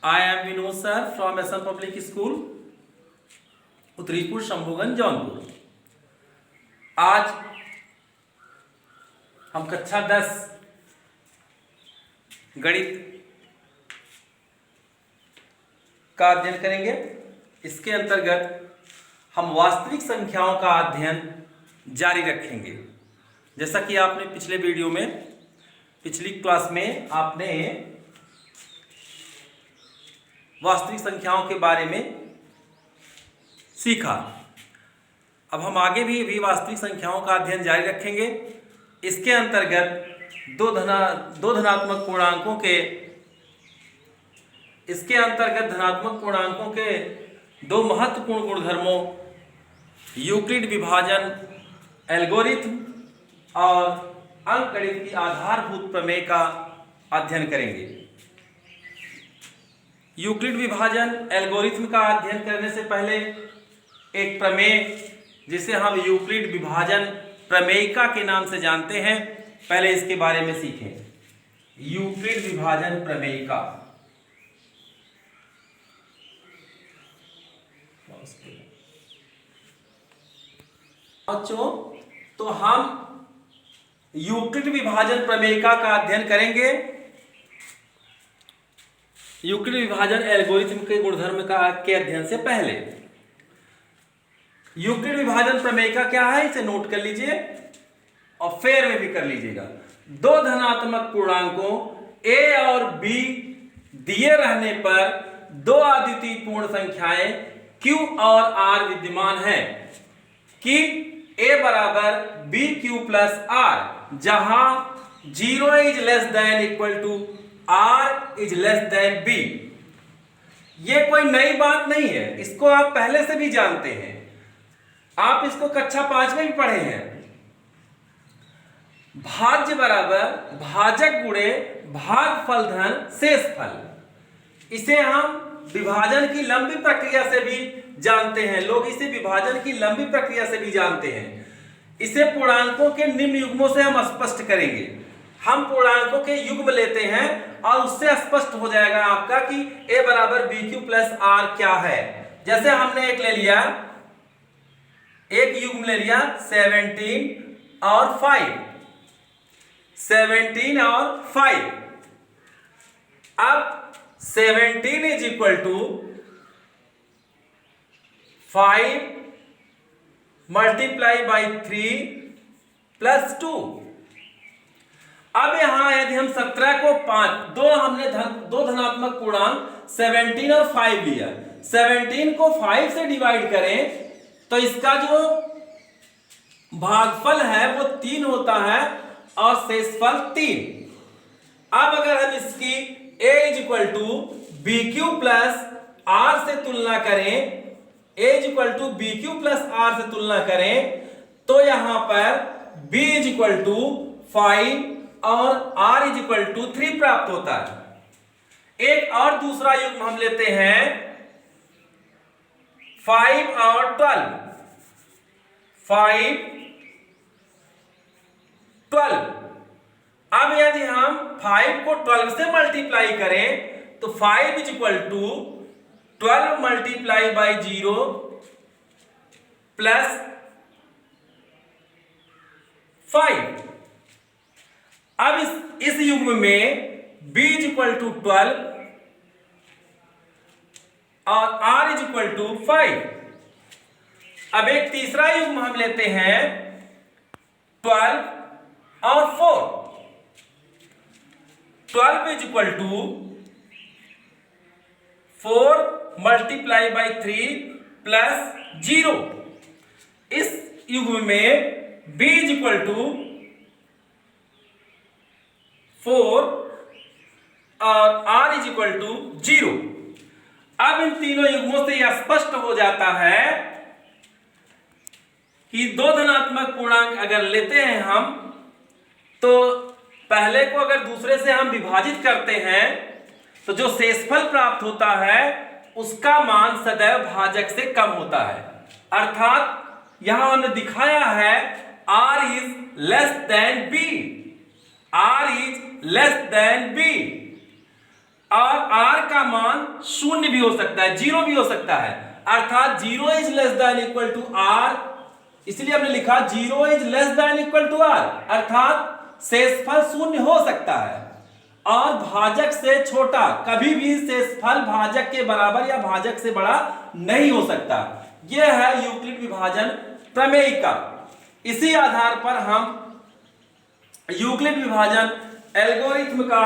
I am Vinod sir from SM Public School, उत्तरीपुर Shambhuganj Jaunpur. आज हम कक्षा 10 गणित का अध्ययन करेंगे। इसके अंतर्गत हम वास्तविक संख्याओं का अध्ययन जारी रखेंगे। जैसा कि आपने पिछले वीडियो में, पिछली क्लास में आपने वास्तविक संख्याओं के बारे में सीखा। अब हम आगे भी वास्तविक संख्याओं का अध्ययन जारी रखेंगे। इसके अंतर्गत दो धनात्मक पूर्णांकों के दो महत्वपूर्ण गुणधर्मों यूक्लिड विभाजन एल्गोरिथम और अंकगणित की आधारभूत प्रमेय का अध्ययन करेंगे। यूक्लिड विभाजन एल्गोरिथम का अध्ययन करने से पहले एक प्रमेय जिसे हम यूक्लिड विभाजन प्रमेयिका के नाम से जानते हैं, पहले इसके बारे में सीखें। यूक्लिड विभाजन प्रमेयिका। बच्चों, तो हम यूक्लिड विभाजन प्रमेयिका का अध्ययन करेंगे। यूक्लिड विभाजन एल्गोरिथम के गुणधर्म के अध्ययन से पहले यूक्लिड विभाजन प्रमेयिका क्या है, इसे नोट कर लीजिए और फेर में भी कर लीजिएगा। दो धनात्मक पूर्णांकों a और b दिए रहने पर दो अद्वितीय पूर्ण संख्याएं q और r विद्यमान है कि a बराबर bq प्लस r, जहां 0 is less than equal to r is less than b। ये कोई नई बात नहीं है, इसको आप पहले से भी जानते हैं। आप इसको कक्षा 5 में भी पढ़े हैं। भाज्य बराबर भाजक गुणे भागफल धन शेषफल। इसे हम विभाजन की लंबी प्रक्रिया से भी जानते हैं। लोग इसे विभाजन की लंबी प्रक्रिया से भी जानते हैं। इसे पूर्णांकों के निम्न युग्मों से हम स्पष्ट करेंगे। हम पूर्णांकों के युग्म लेते हैं और उससे स्पष्ट हो जाएगा आपका कि a बराबर bq प्लस r क्या है। जैसे हमने एक युग्म ले लिया 17 और 5। 17 और 5। अब 17 is equal to 5 multiply by 3 plus 2। अब यहां यदि हम 17 को 5, दो धनात्मक पूर्णांक 17 और 5 लिया, 17 को 5 से डिवाइड करें तो इसका जो भागफल है वो 3 होता है और शेषफल 3। अब अगर हम इसकी a is equal to bq plus r से तुलना करें, a is equal to bq plus r से तुलना करें तो यहां पर b इज इक्वल टू 5 और r इज इक्वल टू 3 प्राप्त होता है। एक और दूसरा युग्म हम लेते हैं 5 और 12। 5, 12। अब यदि हम 5 को 12 से मल्टीप्लाई करें तो 5 is equal to 12 multiply by 0 plus 5। अब इस युग्म में b इज इक्वल टू 12 और r इज इक्वल टू 5। अब एक तीसरा युग्म हम लेते हैं 12 और 4। 12 is equal to 4 multiply by 3 plus 0। इस युग्म में b इज इक्वल टू 4 और r इज इक्वल टू 0। अब इन तीनों युग्मों से यह स्पष्ट हो जाता है कि दो धनात्मक पूर्णांक अगर लेते हैं हम तो पहले को अगर दूसरे से हम विभाजित करते हैं तो जो शेषफल प्राप्त होता है उसका मान सदैव भाजक से कम होता है। अर्थात यहां हमने दिखाया है r is less than b, r is less than b और r का मान शून्य भी हो सकता है, जीरो भी हो सकता है, अर्थात zero is less than equal to R, इसलिए हमने लिखा zero is less than equal to R, अर्थात शेषफल शून्य हो सकता है और भाजक से छोटा, कभी भी शेषफल भाजक के बराबर या भाजक से बड़ा नहीं हो सकता। यह है यूक्लिड विभाजन प्रमेय का। इसी आधार पर हम यूक्लिड विभाजन एल्गोरिथ्म का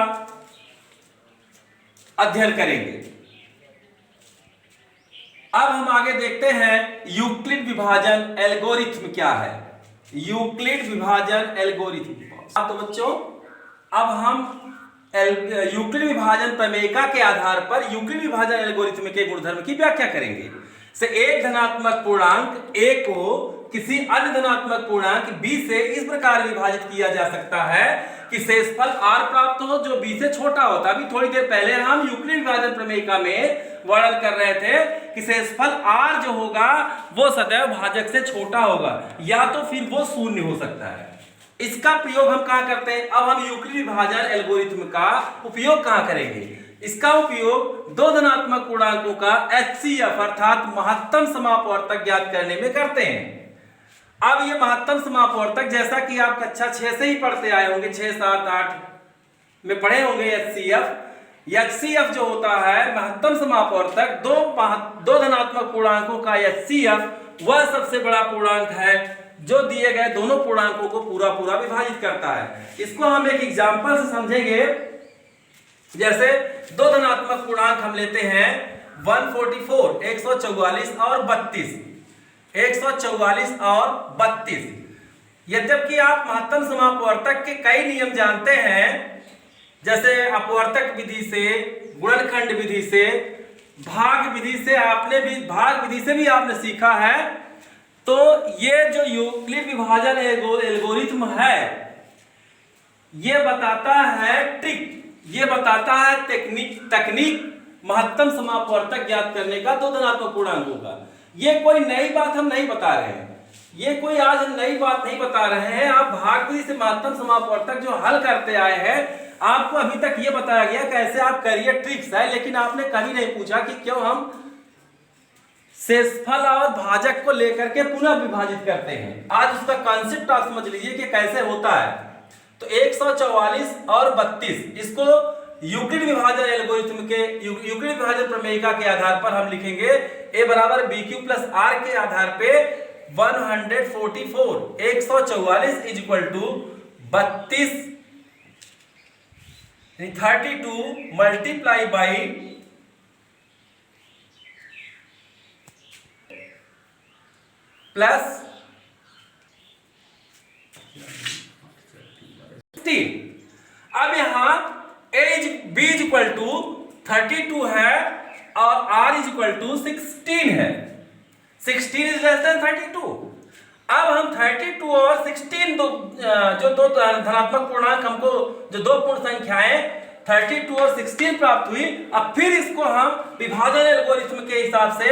अध्ययन करेंगे। अब हम आगे देखते हैं यूक्लिड विभाजन एल्गोरिथ्म क्या है। यूक्लिड विभाजन एल्गोरिथ्म तो बच्चों, अब हम यूक्लिड विभाजन प्रमेयिका के आधार पर यूक्लिड विभाजन एल्गोरिथ्म के गुणधर्म की व्याख्या करेंगे। से एक धनात्मक पूर्णांक a को किसी अन्य धनात्मक पूर्णांक b से इस प्रकार विभाजित किया जा सकता है कि शेषफल r प्राप्त हो जो b से छोटा होता। अभी थोड़ी देर पहले हम यूक्लिड विभाजन प्रमेयिका में वर्णन कर रहे थे कि शेषफल r जो होगा वो सदैव भाजक से छोटा होगा या तो फिर वो शून्य हो सकता है। इसका प्रयोग हम कहां करते हैं? अब हम यूक्लिड विभाजन एल्गोरिथ्म का उपयोग कहां करेंगे? इसका उपयोग दो धनात्मक पूर्णांकों का HCF अर्थात महत्तम समापवर्तक ज्ञात करने में करते हैं। अब ये महत्तम समापवर्तक जैसा कि आप कक्षा 6 से ही पढ़ते आए होंगे, 6, 7, 8 में पढ़े होंगे HCF जो होता है महत्तम समापवर्तक, दो धनात्मक पूर्णांकों का HCF वह सबसे बड़ा पूर्णांक है जो दिए गए दोनों पूर्णांकों को पूरा पूरा विभाजित करता है। इसको हम एक एग्जांपल से समझेंगे। जैसे दो धनात्मक पूर्णांक हम लेते हैं 144 144 और 32, 144 और 32। यद्यपि आप महत्तम समापवर्तक के कई नियम जानते हैं, जैसे अपवर्तक विधि से, गुणनखंड विधि से, भाग विधि से भी आपने सीखा है। तो ये जो यूक्लिड विभाजन एल्गोरिथ्म है ये बताता है ट्रिक, ये बताता है तकनीक महत्तम समापवर्तक ज्ञात करने का दो धनात्मक पूर्णांकों का। ये कोई नई बात हम नहीं बता रहे हैं, ये कोई आज हम नई बात नहीं बता रहे हैं। आप भाग विधि से महत्तम समापवर्तक जो हल करते आए हैं, आपको अभी तक ये बताया गया कैसे आप करिए, ट्रिक्स है, लेकिन आपने कभी नहीं पूछा कि क्यों हम शेषफल और भाजक को लेकर के पुनः विभाजित करते हैं। आज उसका कॉन्सेप्ट आप समझ लीजिए कि कैसे होता है। तो 144 और 32 इसको यूक्लिड विभाजन एल्गोरिथ्म के यूक्लिड विभाजन प्रमेयिका के आधार पर हम लिखेंगे a बराबर BQ प्लस R के आधार पे 144 144 is equal to 32 32 multiply by plus 16। अब यहां b इज इक्वल टू 32 है और r इज इक्वल टू 16 है। 16 इज लेस देन 32। अब हम 32 और 16 जो दो धनात्मक पूर्णांक हमको जो दो पूर्ण संख्याएं 32 और 16 प्राप्त हुई। अब फिर इसको हम विभाजन एल्गोरिथ्म के हिसाब से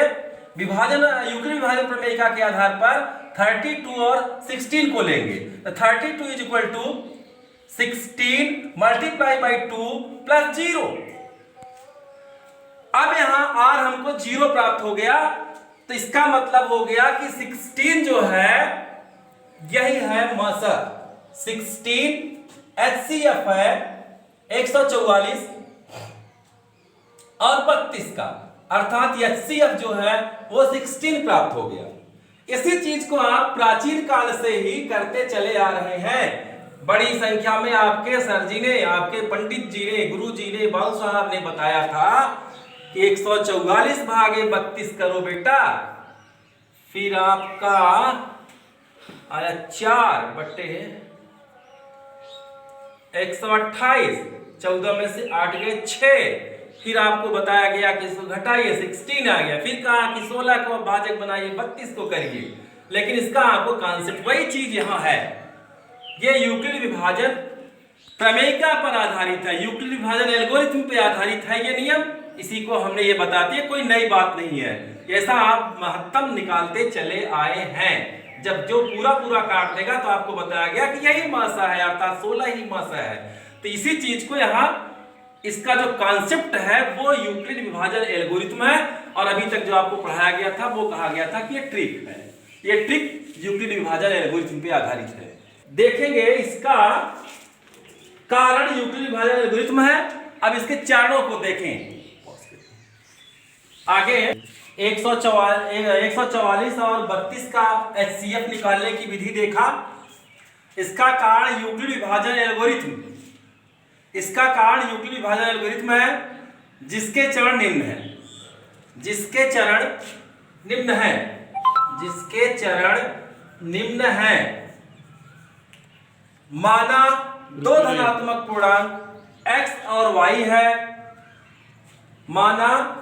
यूक्लिड विभाजन प्रमेयिका के आधार पर 32 और 16 को लेंगे। तो 32 is equal to 16 multiply by 2 plus 0। अब यहां r हमको 0 प्राप्त हो गया, तो इसका मतलब हो गया कि 16 जो है यही है मसक। 16 HCF है 144 और 32 का, अर्थात HCF जो है वो 16 प्राप्त हो गया। इसी चीज को आप प्राचीन काल से ही करते चले आ रहे हैं। बड़ी संख्या में आपके सर जी ने, आपके पंडित जी ने, गुरु जी ने, बाबू साहब ने बताया था कि 144 भागे 32 करो बेटा, फिर आपका आया 4 बट्टे 128, 14 में से 8 गए 6। फिर आपको बताया गया कि इसको घटाइए 16 आ गया। फिर कहा कि 16 को भाजक बनाइए 32 को करिए। लेकिन इसका आपको कॉन्सेप्ट वही चीज यहां है। ये यूक्लिड विभाजन प्रमेयिका पर आधारित है, यूक्लिड विभाजन एल्गोरिथ्म पे आधारित है ये नियम। इसी को हमने ये बताती है, कोई नई बात नहीं है। ऐसा आप महत्तम निकालते चले आए हैं। जब जो पूरा पूरा काट देगा तो आपको बताया गया कि यही मासा है, अर्थात 16 ही मासा है। तो इसी चीज को यहाँ इसका जो कॉन्सेप्ट है वो यूक्लिड विभाजन एल्गोरिथम है, और अभी तक जो आपको पढ़ाया गया था वो कहा गया था कि ये ट्रिक है। ये ट्रिक यूक्लिड विभाजन एल्गोरिथम पे आधारित है। देखेंगे इसका कारण यूक्लिड विभाजन एल्गोरिथम है। अब इसके चरणों को देखें। आगे 144 और 32 का HCF निकालने की विधि देखा। इसका कारण यूक्लिड विभाजन एल्गोरिथम, इसका कारण यूक्लिड विभाजन एल्गोरिथम है जिसके चरण निम्न है, जिसके चरण निम्न है, जिसके चरण निम्न है। माना दो धनात्मक पूर्णांक x और y है, माना